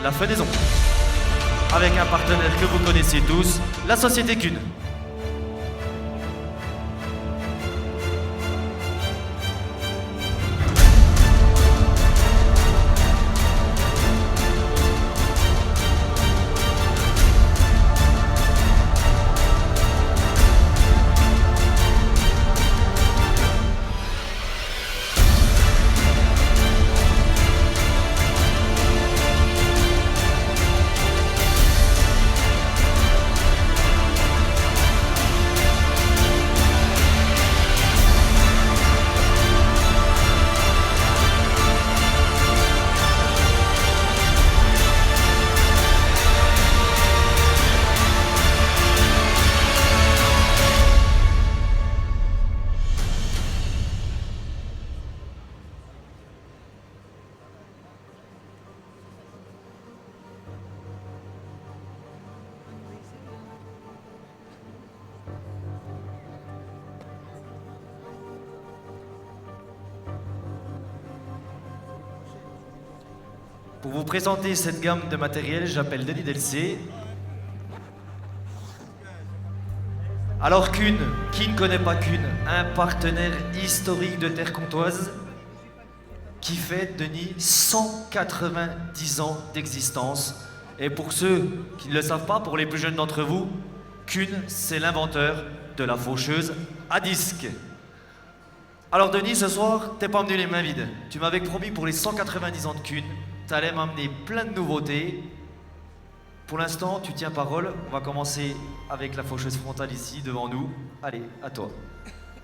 la fenaison. Avec un partenaire que vous connaissez tous, la société Kuhn. Pour vous présenter cette gamme de matériel, j'appelle Denis Delcé. Alors Kuhn, qui ne connaît pas Kuhn, un partenaire historique de Terre Comtoise qui fête, Denis, 190 ans d'existence. Et pour ceux qui ne le savent pas, pour les plus jeunes d'entre vous, Kuhn, c'est l'inventeur de la faucheuse à disque. Alors Denis, ce soir, t'es pas venu les mains vides. Tu m'avais promis pour les 190 ans de Kuhn, t'allais m'amener plein de nouveautés. Pour l'instant, tu tiens parole. On va commencer avec la faucheuse frontale ici, devant nous. Allez, à toi.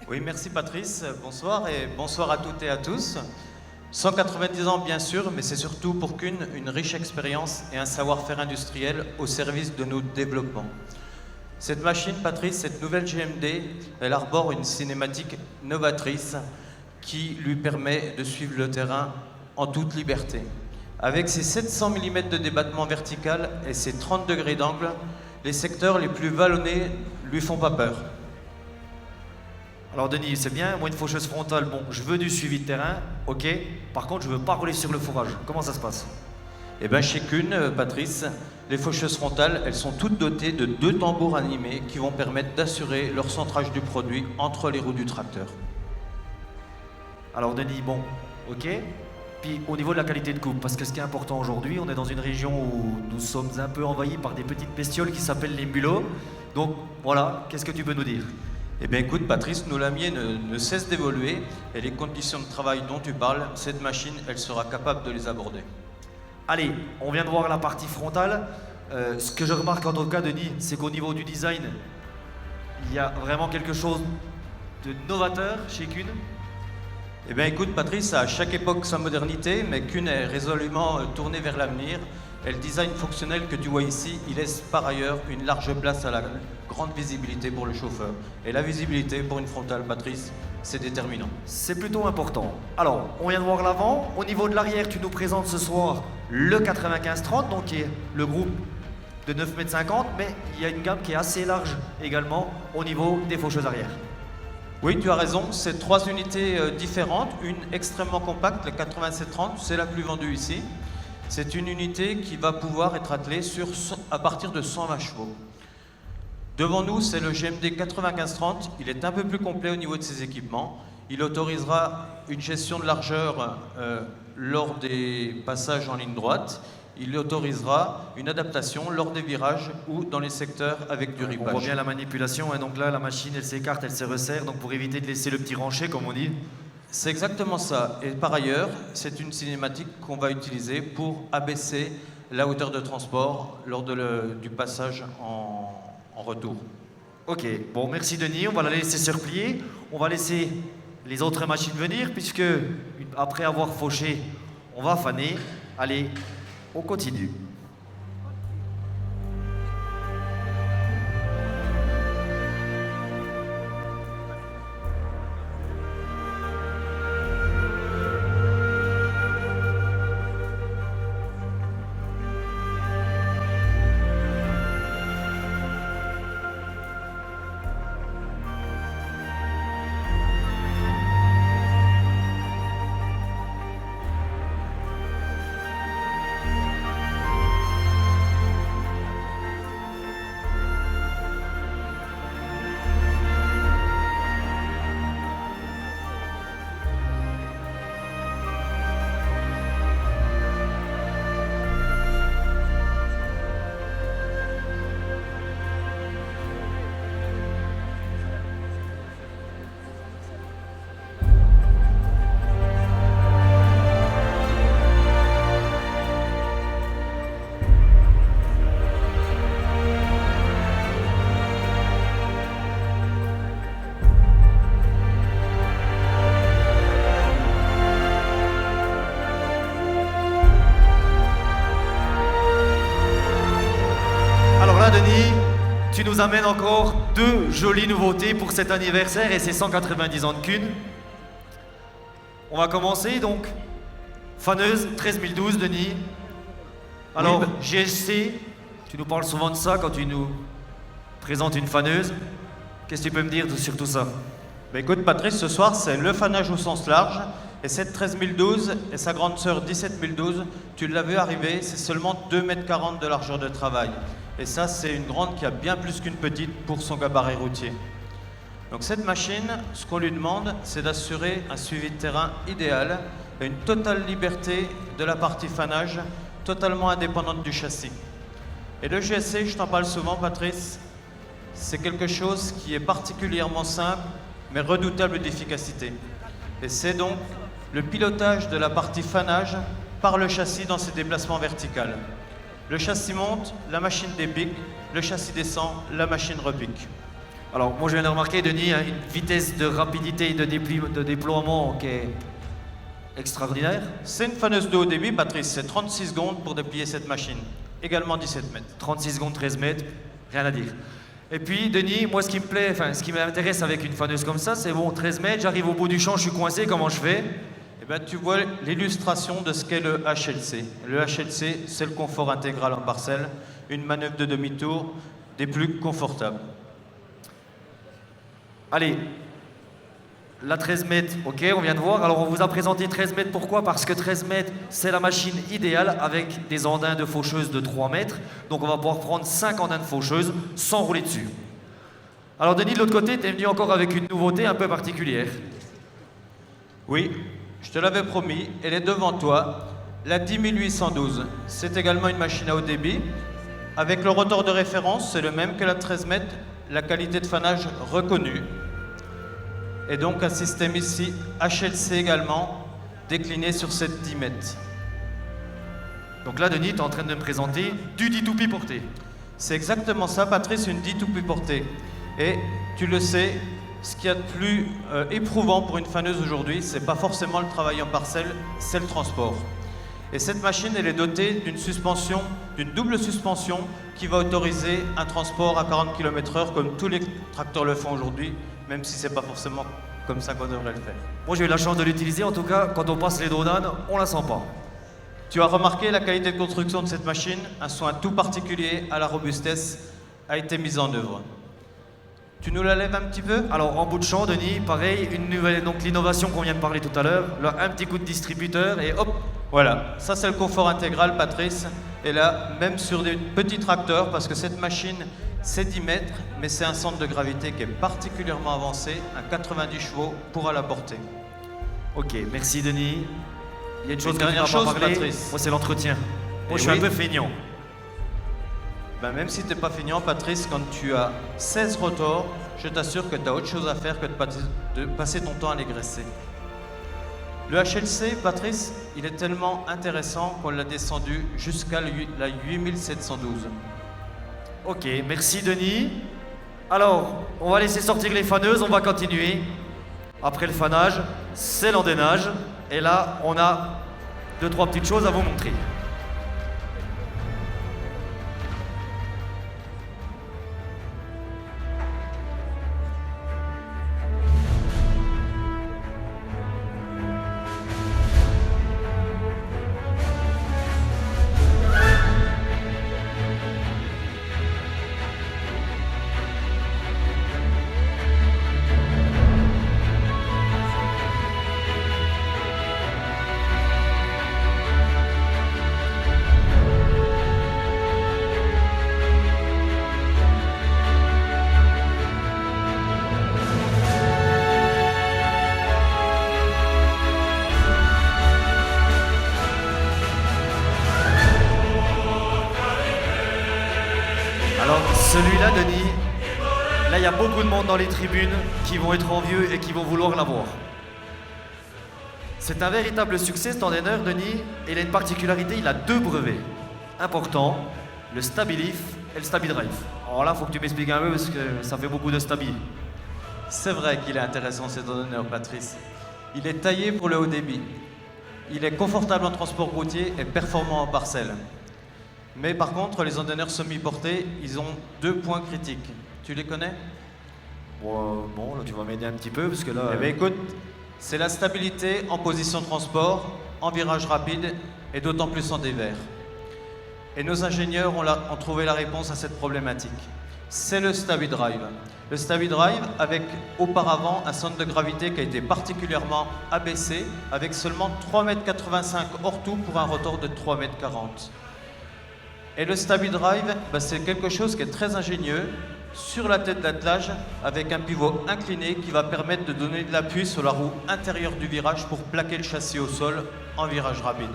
Oui, merci Patrice. Bonsoir et bonsoir à toutes et à tous. 190 ans bien sûr, mais c'est surtout pour Kuhn une riche expérience et un savoir-faire industriel au service de nos développements. Cette machine, Patrice, cette nouvelle GMD, elle arbore une cinématique novatrice qui lui permet de suivre le terrain en toute liberté. Avec ses 700 mm de débattement vertical et ses 30 degrés d'angle, les secteurs les plus vallonnés lui font pas peur. Alors Denis, c'est bien, moi une faucheuse frontale, bon, je veux du suivi de terrain, ok. Par contre, je veux pas rouler sur le fourrage. Comment ça se passe? Eh bien chez Kuhn, Patrice, les faucheuses frontales, elles sont toutes dotées de 2 tambours animés qui vont permettre d'assurer leur centrage du produit entre les roues du tracteur. Alors Denis, bon, ok. Puis au niveau de la qualité de coupe, parce que ce qui est important aujourd'hui, on est dans une région où nous sommes un peu envahis par des petites bestioles qui s'appellent les mulots. Donc voilà, qu'est-ce que tu peux nous dire? Eh bien écoute Patrice, nous la mienne ne cesse d'évoluer et les conditions de travail dont tu parles, cette machine, elle sera capable de les aborder. Allez, on vient de voir la partie frontale. Ce que je remarque en tout cas, Denis, c'est qu'au niveau du design, il y a vraiment quelque chose de novateur chez Kuhn. Eh bien écoute Patrice, à chaque époque sa modernité, mais Kuhn est résolument tourné vers l'avenir. Et le design fonctionnel que tu vois ici, il laisse par ailleurs une large place à la grande visibilité pour le chauffeur. Et la visibilité pour une frontale, Patrice, c'est déterminant. C'est plutôt important. Alors, on vient de voir l'avant. Au niveau de l'arrière, tu nous présentes ce soir le 95-30, donc qui est le groupe de 9,50 m, mais il y a une gamme qui est assez large également au niveau des faucheuses arrière. Oui, tu as raison, c'est 3 unités différentes. Une extrêmement compacte, la 87-30, c'est la plus vendue ici. C'est une unité qui va pouvoir être attelée à partir de 120 chevaux. Devant nous, c'est le GMD 95-30. Il est un peu plus complet au niveau de ses équipements. Il autorisera une gestion de largeur lors des passages en ligne droite. Il autorisera une adaptation lors des virages ou dans les secteurs avec du ripage. On voit bien la manipulation, hein, donc là la machine elle s'écarte, elle se resserre, donc pour éviter de laisser le petit rancher comme on dit. C'est exactement ça. Et par ailleurs, c'est une cinématique qu'on va utiliser pour abaisser la hauteur de transport lors du passage en retour. Ok, bon merci Denis, on va la laisser se replier. On va laisser les autres machines venir puisque après avoir fauché, on va faner. Allez, on continue. qui nous amène encore deux jolies nouveautés pour cet anniversaire et ses 190 ans de Kuhn. On va commencer donc. Faneuse 13012, Denis. Alors, Oui, GSC, tu nous parles souvent de ça quand tu nous présentes une faneuse. Qu'est-ce que tu peux me dire sur tout ça? Bah écoute Patrice, ce soir c'est le fanage au sens large. Et cette 13012 et sa grande sœur 17012, tu l'as vu arriver, c'est seulement 2,40 m de largeur de travail. Et ça, c'est une grande qui a bien plus qu'une petite pour son gabarit routier. Donc cette machine, ce qu'on lui demande, c'est d'assurer un suivi de terrain idéal et une totale liberté de la partie fanage, totalement indépendante du châssis. Et le GSC, je t'en parle souvent Patrice, c'est quelque chose qui est particulièrement simple, mais redoutable d'efficacité. Et c'est donc le pilotage de la partie fanage par le châssis dans ses déplacements verticaux. Le châssis monte, la machine dépique, le châssis descend, la machine repique. Alors, moi je viens de remarquer, Denis, hein, une vitesse de rapidité et de déploiement qui est extraordinaire. C'est une faneuse de haut débit, Patrice, c'est 36 secondes pour déplier cette machine. Également 17 mètres. 36 secondes, 13 mètres, rien à dire. Et puis, Denis, moi ce qui me plaît, enfin ce qui m'intéresse avec une faneuse comme ça, c'est bon, 13 mètres, j'arrive au bout du champ, je suis coincé, comment je fais? Eh bien, tu vois l'illustration de ce qu'est le HLC. Le HLC, c'est le confort intégral en parcelle, une manœuvre de demi-tour des plus confortables. Allez, la 13 mètres, ok, on vient de voir. Alors on vous a présenté 13 mètres, pourquoi? Parce que 13 mètres, c'est la machine idéale avec des andins de faucheuse de 3 mètres. Donc on va pouvoir prendre 5 andins de faucheuse sans rouler dessus. Alors Denis, de l'autre côté, tu es venu encore avec une nouveauté un peu particulière. Oui, je te l'avais promis, elle est devant toi, la 10812. C'est également une machine à haut débit. Avec le rotor de référence, c'est le même que la 13 mètres, la qualité de fanage reconnue. Et donc un système ici, HLC également, décliné sur cette 10 mètres. Donc là, Denis, tu es en train de me présenter du D2P porté. C'est exactement ça, Patrice, une D2P portée. Et tu le sais, ce qu'il y a de plus éprouvant pour une faneuse aujourd'hui, c'est pas forcément le travail en parcelle, c'est le transport. Et cette machine, elle est dotée d'une suspension, d'une double suspension qui va autoriser un transport à 40 km/h comme tous les tracteurs le font aujourd'hui, même si c'est pas forcément comme ça qu'on devrait le faire. Moi, j'ai eu la chance de l'utiliser. En tout cas, quand on passe les Donanes, on la sent pas. Tu as remarqué la qualité de construction de cette machine, un soin tout particulier à la robustesse a été mis en œuvre. Tu nous la lèves un petit peu? Alors, en bout de champ, Denis, pareil, une nouvelle, donc l'innovation qu'on vient de parler tout à l'heure, là, un petit coup de distributeur et hop. Voilà, ça c'est le confort intégral, Patrice. Et là, même sur des petits tracteurs, parce que cette machine, c'est 10 mètres, mais c'est un centre de gravité qui est particulièrement avancé, à 90 chevaux pour à la portée. Ok, merci Denis. Il y a une chose Une que tu dernière n'as pas chose, parlé, Patrice. moi c'est l'entretien. Moi Et je suis oui. un peu feignant. Ben, même si tu n'es pas feignant, Patrice, quand tu as 16 rotors, je t'assure que tu as autre chose à faire que de passer ton temps à les graisser. Le HLC, Patrice, il est tellement intéressant qu'on l'a descendu jusqu'à la 8712. Ok, merci Denis. Alors, on va laisser sortir les faneuses, on va continuer. Après le fanage, c'est l'andennage. Et là, on a 2-3 petites choses à vous montrer. Alors, celui-là, Denis, là, il y a beaucoup de monde dans les tribunes qui vont être envieux et qui vont vouloir l'avoir. C'est un véritable succès, cet endaineur, Denis, et il a une particularité, il a 2 brevets importants, le Stabilif et le StabiDrive. Alors là, il faut que tu m'expliques un peu parce que ça fait beaucoup de Stabi. C'est vrai qu'il est intéressant cet honneur, Patrice. Il est taillé pour le haut débit. Il est confortable en transport routier et performant en parcelle. Mais par contre, les andonneurs semi-portés, ils ont 2 points critiques. Tu les connais? Bon, là tu vas m'aider un petit peu parce que là... Eh bien écoute, c'est la stabilité en position de transport, en virage rapide et d'autant plus en dévers. Et nos ingénieurs ont trouvé la réponse à cette problématique. C'est le StabiDrive. Le StabiDrive avec auparavant un centre de gravité qui a été particulièrement abaissé avec seulement 3,85 m hors tout pour un rotor de 3,40 m. Et le StabiDrive, c'est quelque chose qui est très ingénieux sur la tête d'attelage avec un pivot incliné qui va permettre de donner de l'appui sur la roue intérieure du virage pour plaquer le châssis au sol en virage rapide.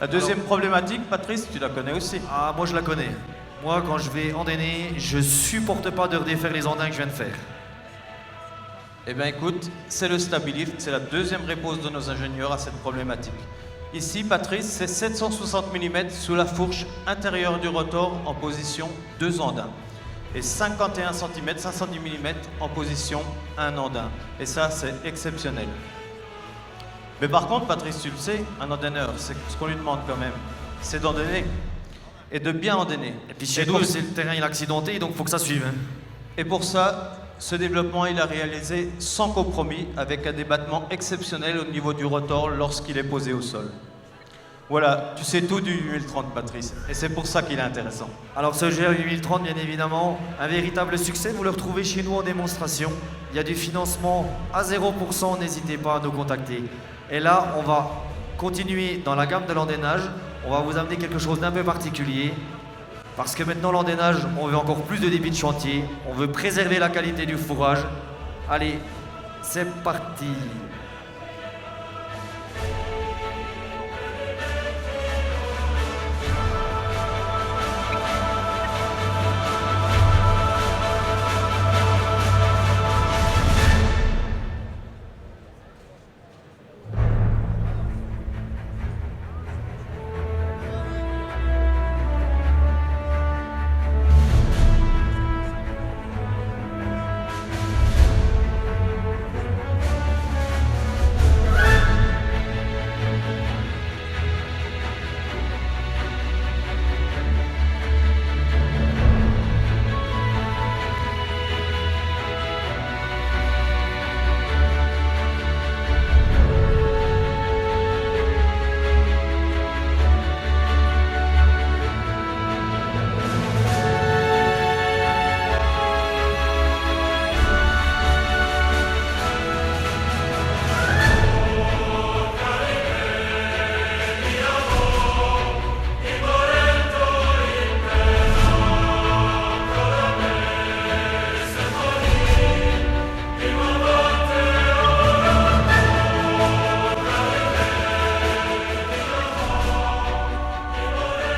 La deuxième problématique, Patrice, tu la connais aussi. Ah, moi je la connais. Moi, quand je vais andonner, je supporte pas de redéfaire les andins que je viens de faire. Eh bien écoute, c'est le StabiLift, c'est la deuxième réponse de nos ingénieurs à cette problématique. Ici, Patrice, c'est 760 mm sous la fourche intérieure du rotor en position 2 andins. Et 51 cm, 510 mm en position 1 andin. Et ça, c'est exceptionnel. Mais par contre, Patrice, tu le sais, un andonneur, c'est ce qu'on lui demande quand même, c'est d'andonner. Et de bien andonner. Et puis chez nous, c'est le terrain il est accidenté, donc il faut que ça suive. Hein. Et pour ça, ce développement, il a réalisé sans compromis, avec un débattement exceptionnel au niveau du rotor lorsqu'il est posé au sol. Voilà, tu sais tout du 8030, Patrice, et c'est pour ça qu'il est intéressant. Alors ce GR8030, bien évidemment, un véritable succès, vous le retrouvez chez nous en démonstration. Il y a du financement à 0%, n'hésitez pas à nous contacter. Et là, on va continuer dans la gamme de l'andennage, on va vous amener quelque chose d'un peu particulier. Parce que maintenant, l'andennage, on veut encore plus de débit de chantier, on veut préserver la qualité du fourrage. Allez, c'est parti!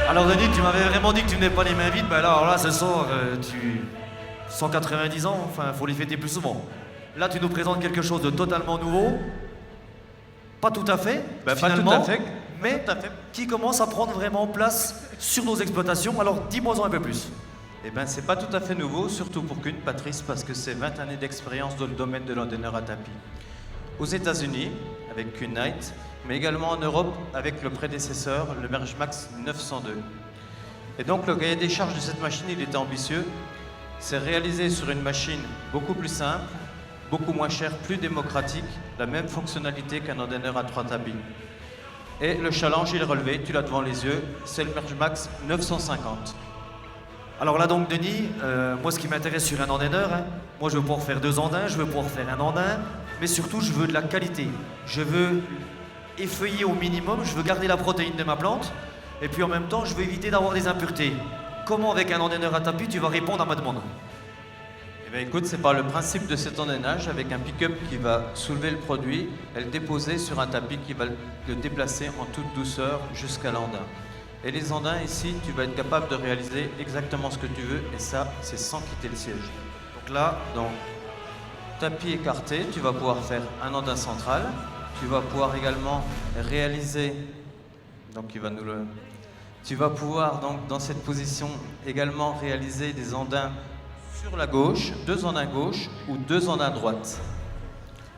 Alors Denis, tu m'avais vraiment dit que tu venais pas les mains vides, ben là, alors là, ce soir, 190 ans, enfin, faut les fêter plus souvent. Là, tu nous présentes quelque chose de totalement nouveau, pas tout à fait, finalement, pas tout à fait, mais tout à fait. qui commence à prendre vraiment place sur nos exploitations. Alors, dis-moi-en un peu plus. Eh bien, c'est pas tout à fait nouveau, surtout pour Kuhn, Patrice, parce que c'est 20 années d'expérience dans le domaine de l'andonneur à tapis. Aux États-Unis, avec Kuhn Knight, mais également en Europe avec le prédécesseur, le Mergemax 902. Et donc le cahier des charges de cette machine, il était ambitieux. C'est réalisé sur une machine beaucoup plus simple, beaucoup moins chère, plus démocratique, la même fonctionnalité qu'un andonneur à 3 tapis. Et le challenge, il est relevé, tu l'as devant les yeux, c'est le Mergemax 950. Alors là donc Denis, moi ce qui m'intéresse sur un andonneur, moi je veux pouvoir faire 2 andins, je veux pouvoir faire un andin, mais surtout je veux de la qualité. Je veux effeuiller au minimum, je veux garder la protéine de ma plante, et puis en même temps je veux éviter d'avoir des impuretés. Comment avec un andonneur à tapis tu vas répondre à ma demande? Eh bien écoute, c'est par le principe de cet andonnage avec un pick-up qui va soulever le produit et le déposer sur un tapis qui va le déplacer en toute douceur jusqu'à l'andin. Et les andins ici, tu vas être capable de réaliser exactement ce que tu veux, et ça, c'est sans quitter le siège. Donc là, tapis écarté, tu vas pouvoir faire un andin central. Tu vas pouvoir également réaliser, tu vas pouvoir donc dans cette position également réaliser des andins sur la gauche, 2 andins gauche ou 2 andins droite.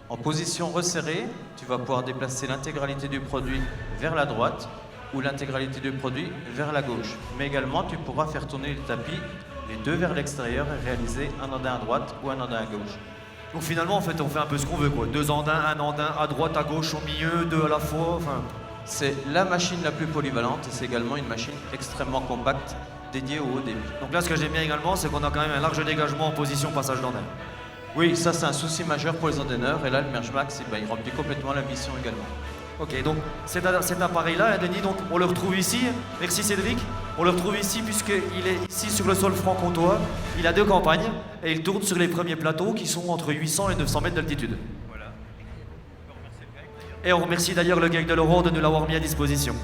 En position resserrée, tu vas pouvoir déplacer l'intégralité du produit vers la droite ou l'intégralité du produit vers la gauche. Mais également, tu pourras faire tourner le tapis, les deux vers l'extérieur et réaliser un andin à droite ou un andin à gauche. Donc finalement, en fait, on fait un peu ce qu'on veut, quoi. 2 andins, un andin à droite, à gauche, au milieu, 2 à la fois, enfin... C'est la machine la plus polyvalente et c'est également une machine extrêmement compacte dédiée au haut débit. Donc là, ce que j'aime bien également, c'est qu'on a quand même un large dégagement en position passage d'andin. Oui, ça c'est un souci majeur pour les andenneurs et là le Merge Max, il remplit complètement la mission également. Ok, donc cet appareil-là, hein, Denis, donc on le retrouve ici. Merci Cédric. On le retrouve ici puisqu'il est ici sur le sol franc-comtois. Il a 2 campagnes et il tourne sur les premiers plateaux qui sont entre 800 et 900 mètres d'altitude. Voilà. Et on remercie d'ailleurs le GEC de l'Aurore de nous l'avoir mis à disposition.